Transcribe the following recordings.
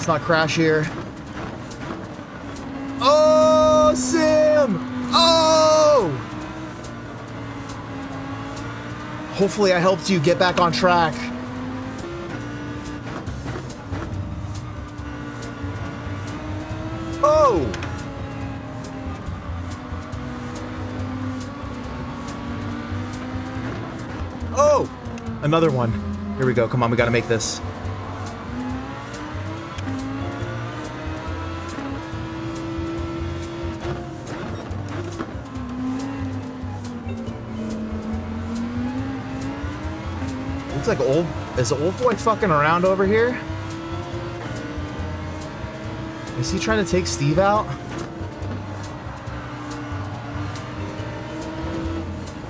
Let's not crash here. Oh, Sim! Oh! Hopefully I helped you get back on track. Oh! Oh! Another one. Here we go. Come on, we gotta make this. Looks like is the old boy fucking around over here? Is he trying to take Steve out?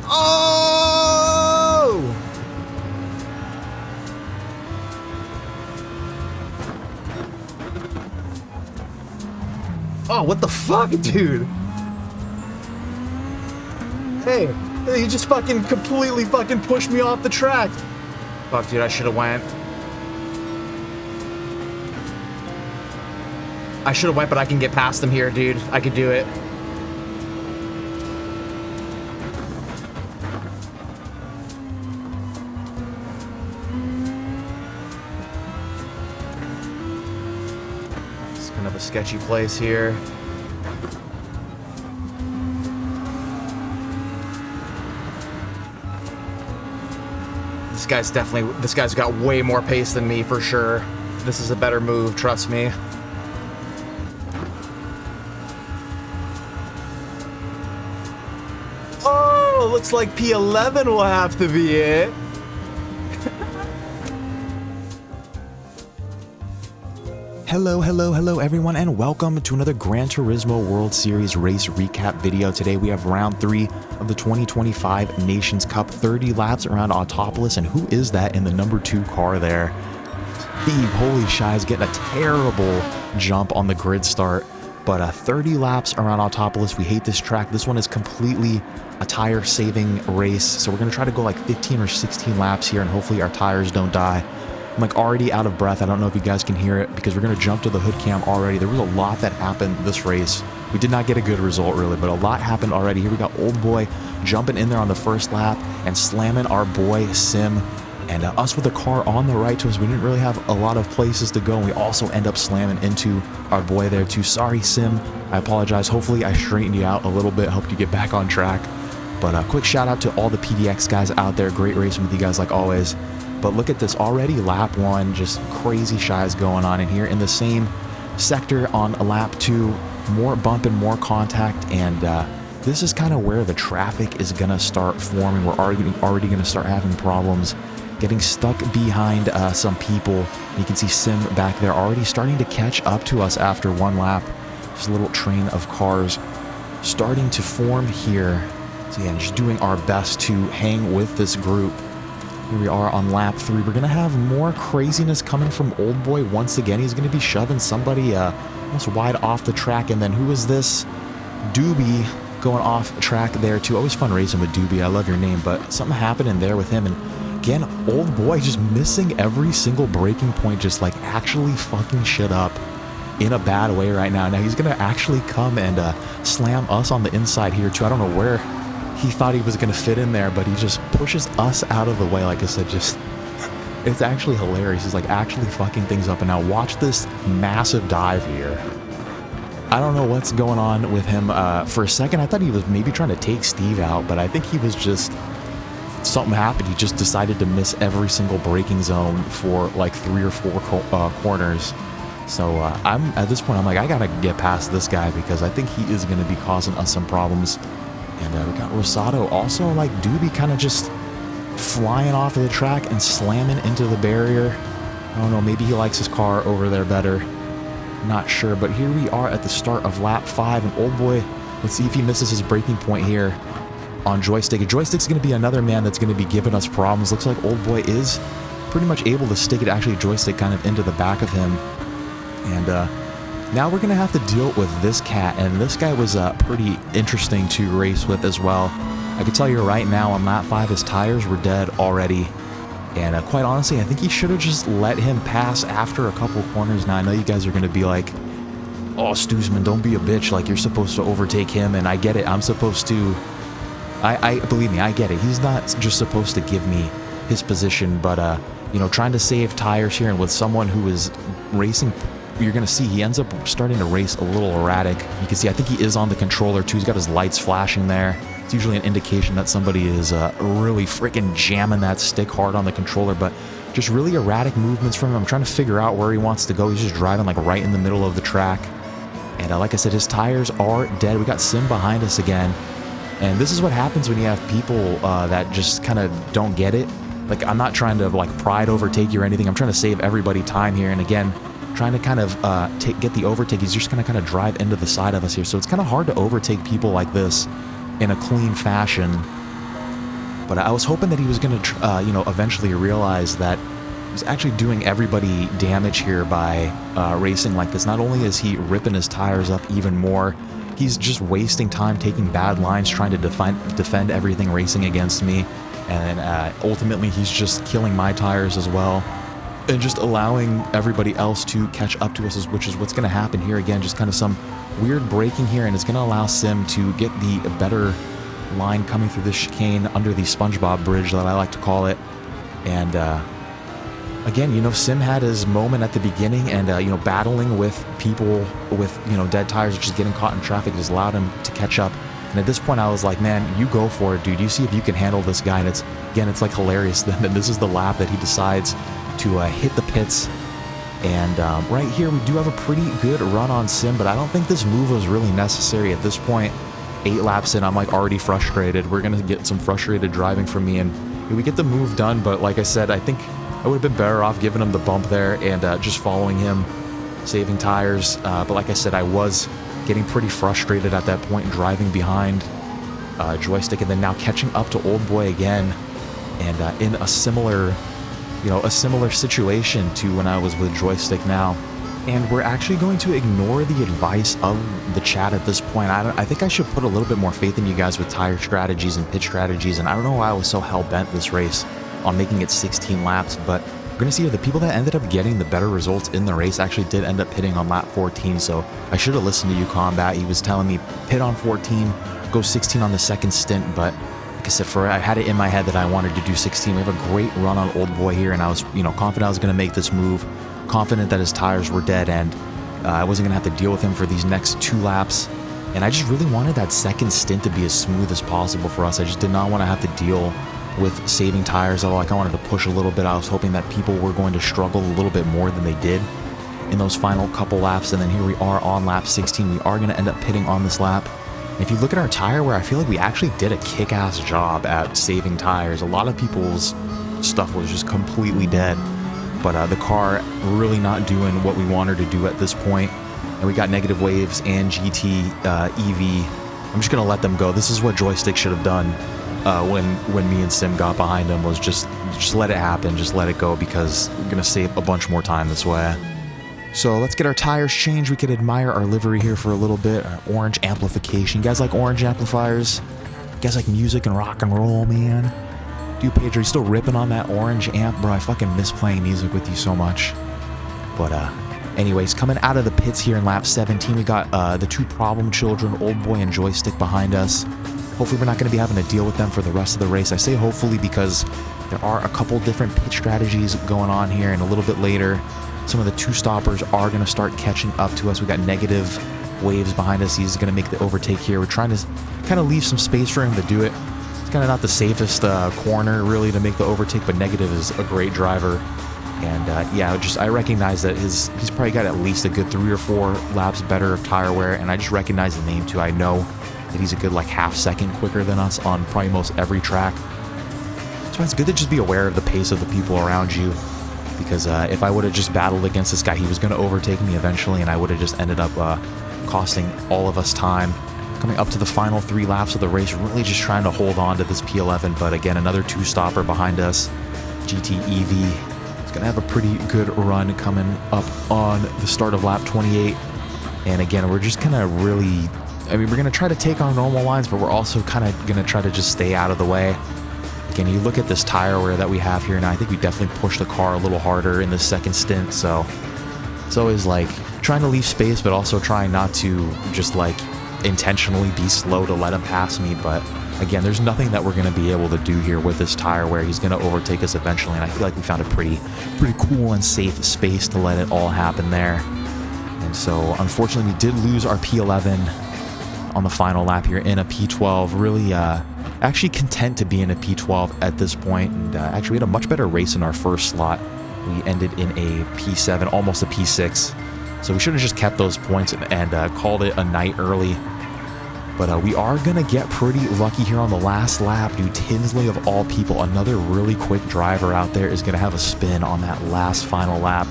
Oh! Oh, what the fuck, dude? Hey, you just fucking completely fucking pushed me off the track. Fuck, dude, I should have went. I should have went, but I can get past him here, dude. I could do it. It's kind of a sketchy place here. This guy's got way more pace than me for sure. This is a better move, trust me. Oh, looks like P11 will have to be it. Hello everyone, and welcome to another Gran Turismo World Series race recap video. Today we have round 3 of the 2025 Nations Cup, 30 laps around Autopolis, and who is that in the number 2 car there? Steve, holy shiz, getting a terrible jump on the grid start, but 30 laps around Autopolis. We hate this track. This one is completely a tire saving race, so we're going to try to go like 15 or 16 laps here, and hopefully our tires don't die. I'm like already out of breath. I don't know if you guys can hear it because we're going to jump to the hood cam already. There was a lot that happened this race. We did not get a good result really, but a lot happened already. Here we got old boy jumping in there on the first lap and slamming our boy Sim, and us with the car on the right to us. We didn't really have a lot of places to go, and we also end up slamming into our boy there too. Sorry Sim, I apologize. Hopefully I straightened you out a little bit, helped you get back on track. But a quick shout out to all the PDX guys out there. Great racing with you guys like always. But look at this already, lap 1, just crazy shies going on in here. In the same sector on lap 2, more bump and more contact, and this is kind of where the traffic is gonna start forming. We're already gonna start having problems getting stuck behind some people. You can see Sim back there already starting to catch up to us after 1 lap. Just a little train of cars starting to form here. So yeah, just doing our best to hang with this group. Here we are on lap 3. We're going to have more craziness coming from old boy once again. He's going to be shoving somebody almost wide off the track. And then who is this? Doobie going off track there too. Always fun racing with Doobie. I love your name. But something happened in there with him. And again, old boy just missing every single braking point. Just like actually fucking shit up in a bad way right now. Now he's going to actually come and slam us on the inside here too. I don't know where he thought he was going to fit in there, but he just pushes us out of the way. Like I said, just it's actually hilarious. He's like actually fucking things up. And now watch this massive dive here. I don't know what's going on with him. For a second I thought he was maybe trying to take Steve out, but I think he was just, something happened. He just decided to miss every single braking zone for like 3 or 4 corners. So I'm at this point I'm like, I gotta get past this guy because I think he is going to be causing us some problems. And we got Rosado also, like Doobie kind of just flying off of the track and slamming into the barrier. I don't know, maybe he likes his car over there better. Not sure, but here we are at the start of lap 5, and old boy, let's see if he misses his braking point here on Joystick. Joystick's going to be another man that's going to be giving us problems. Looks like old boy is pretty much able to stick it, actually Joystick kind of into the back of him. And now we're going to have to deal with this cat, and this guy was pretty interesting to race with as well. I can tell you right now on lap 5 his tires were dead already, And quite honestly, I think he should have just let him pass after a couple corners. Now, I know you guys are going to be like, oh, Stoosman, don't be a bitch. Like, you're supposed to overtake him. And I get it. I'm supposed to... believe me, I get it. He's not just supposed to give me his position, but, you know, trying to save tires here and with someone who is racing, you're going to see he ends up starting to race a little erratic. You can see, I think he is on the controller too. He's got his lights flashing there. It's usually an indication that somebody is really freaking jamming that stick hard on the controller, but just really erratic movements from him. I'm trying to figure out where he wants to go. He's just driving like right in the middle of the track. And like I said, his tires are dead. We got Sim behind us again. And this is what happens when you have people that just kind of don't get it. Like, I'm not trying to like pride overtake you or anything. I'm trying to save everybody time here. And again, trying to kind of get the overtake. He's just going to kind of drive into the side of us here. So it's kind of hard to overtake people like this in a clean fashion. But I was hoping that he was going to, you know, eventually realize that he's actually doing everybody damage here by racing like this. Not only is he ripping his tires up even more, he's just wasting time taking bad lines, trying to defend everything racing against me. And ultimately, he's just killing my tires as well. And just allowing everybody else to catch up to us, which is what's going to happen here. Again, just kind of some weird braking here, and it's going to allow Sim to get the better line coming through this chicane under the SpongeBob bridge that I like to call it. And again, you know, Sim had his moment at the beginning, and you know, battling with people with, you know, dead tires, just getting caught in traffic just allowed him to catch up. And at this point, I was like, man, you go for it, dude. You see if you can handle this guy. And it's, again, it's like hilarious. Then this is the lap that he decides to hit the pits. And right here, we do have a pretty good run on Sim, but I don't think this move was really necessary at this point. 8 laps in, I'm like already frustrated. We're going to get some frustrated driving from me, and we get the move done. But like I said, I think I would have been better off giving him the bump there and just following him, saving tires. But like I said, I was getting pretty frustrated at that point, driving behind Joystick, and then now catching up to Old Boy again, and in a similar, you know, a similar situation to when I was with Joystick now. And we're actually going to ignore the advice of the chat at this point. I think I should put a little bit more faith in you guys with tire strategies and pit strategies, and I don't know why I was so hell-bent this race on making it 16 laps, but we're going to see here the people that ended up getting the better results in the race actually did end up pitting on lap 14, so I should have listened to you, Combat. He was telling me pit on 14, go 16 on the second stint, but like I said, I had it in my head that I wanted to do 16. We have a great run on Old Boy here, and I was, you know, confident I was going to make this move, confident that his tires were dead, and I wasn't going to have to deal with him for these next 2 laps. And I just really wanted that second stint to be as smooth as possible for us. I just did not want to have to deal with saving tires. Like, I wanted to push a little bit. I was hoping that people were going to struggle a little bit more than they did in those final couple laps. And then here we are on lap 16. We are going to end up pitting on this lap. And if you look at our tire wear, I feel like we actually did a kick-ass job at saving tires. A lot of people's stuff was just completely dead, but the car really not doing what we wanted to do at this point. And we got negative waves and GTEV. I'm just going to let them go. This is what Joystick should have done when me and Sim got behind him, was just let it happen, just let it go, because we're going to save a bunch more time this way. So let's get our tires changed. We can admire our livery here for a little bit. Our orange amplification. You guys like orange amplifiers? You guys like music and rock and roll, man? Dude, Pedro, you still ripping on that orange amp? Bro, I fucking miss playing music with you so much. But anyways, coming out of the pits here in lap 17, we got the 2 problem children, Old Boy and Joystick, behind us. Hopefully we're not going to be having to deal with them for the rest of the race. I say hopefully because there are a couple different pit strategies going on here, and a little bit later, some of the 2-stoppers are going to start catching up to us. We got negative waves behind us. He's going to make the overtake here. We're trying to kind of leave some space for him to do it. It's kind of not the safest corner really to make the overtake, but Negative is a great driver. And yeah, I recognize that he's probably got at least a good 3 or 4 laps better of tire wear, and I just recognize the name too. I know that he's a good like half second quicker than us on probably most every track. So it's good to just be aware of the pace of the people around you, because if I would have just battled against this guy, he was going to overtake me eventually, and I would have just ended up costing all of us time. Coming up to the final 3 laps of the race, really just trying to hold on to this P11, but again, another 2-stopper behind us, GTEV. It's going to have a pretty good run coming up on the start of lap 28. And again, we're just going to really, I mean, we're going to try to take our normal lines, but we're also kind of going to try to just stay out of the way. Again, you look at this tire wear that we have here, and I think we definitely pushed the car a little harder in the second stint, so it's always like trying to leave space, but also trying not to just like intentionally be slow to let him pass me. But again, there's nothing that we're going to be able to do here with this tire wear. He's going to overtake us eventually, and I feel like we found a pretty cool and safe space to let it all happen there. And so unfortunately we did lose our P11 on the final lap here in a P12. Really actually content to be in a P12 at this point, and actually we had a much better race in our first slot. We ended in a P7, almost a P6, so we should have just kept those points and called it a night early. But we are going to get pretty lucky here on the last lap. Dude, Tinsley of all people, another really quick driver out there, is going to have a spin on that last final lap.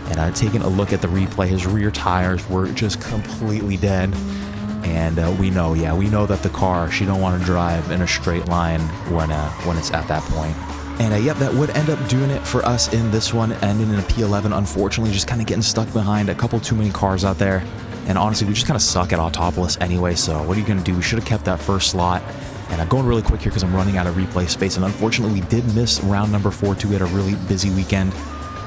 And taking a look at the replay, his rear tires were just completely dead. And we know that the car, she don't want to drive in a straight line when it's at that point. And yep, that would end up doing it for us in this one, ending in a P11. Unfortunately, just kind of getting stuck behind a couple too many cars out there. And honestly, we just kind of suck at Autopolis anyway, so what are you going to do? We should have kept that first slot. And I'm going really quick here because I'm running out of replay space. And unfortunately, we did miss round number 4 too. We had a really busy weekend.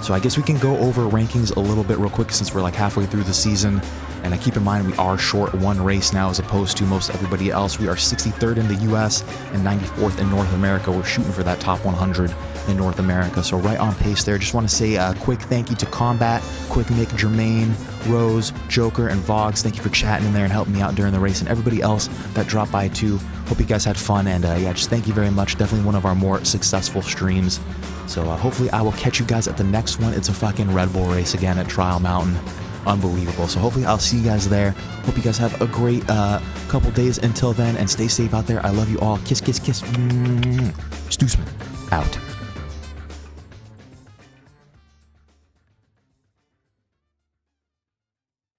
So I guess we can go over rankings a little bit real quick since we're like halfway through the season. And keep in mind, we are short one race now as opposed to most everybody else. We are 63rd in the US and 94th in North America. We're shooting for that top 100 in North America. So right on pace there. Just want to say a quick thank you to Combat, Quick Mick, Jermaine, Rose, Joker, and Vogs. Thank you for chatting in there and helping me out during the race, and everybody else that dropped by too. Hope you guys had fun, and yeah, just thank you very much. Definitely one of our more successful streams. So hopefully I will catch you guys at the next one. It's a fucking Red Bull race again at Trial Mountain. Unbelievable. So hopefully I'll see you guys there. Hope you guys have a great couple days until then, and stay safe out there. I love you all. Kiss, kiss, kiss. Stoosman out.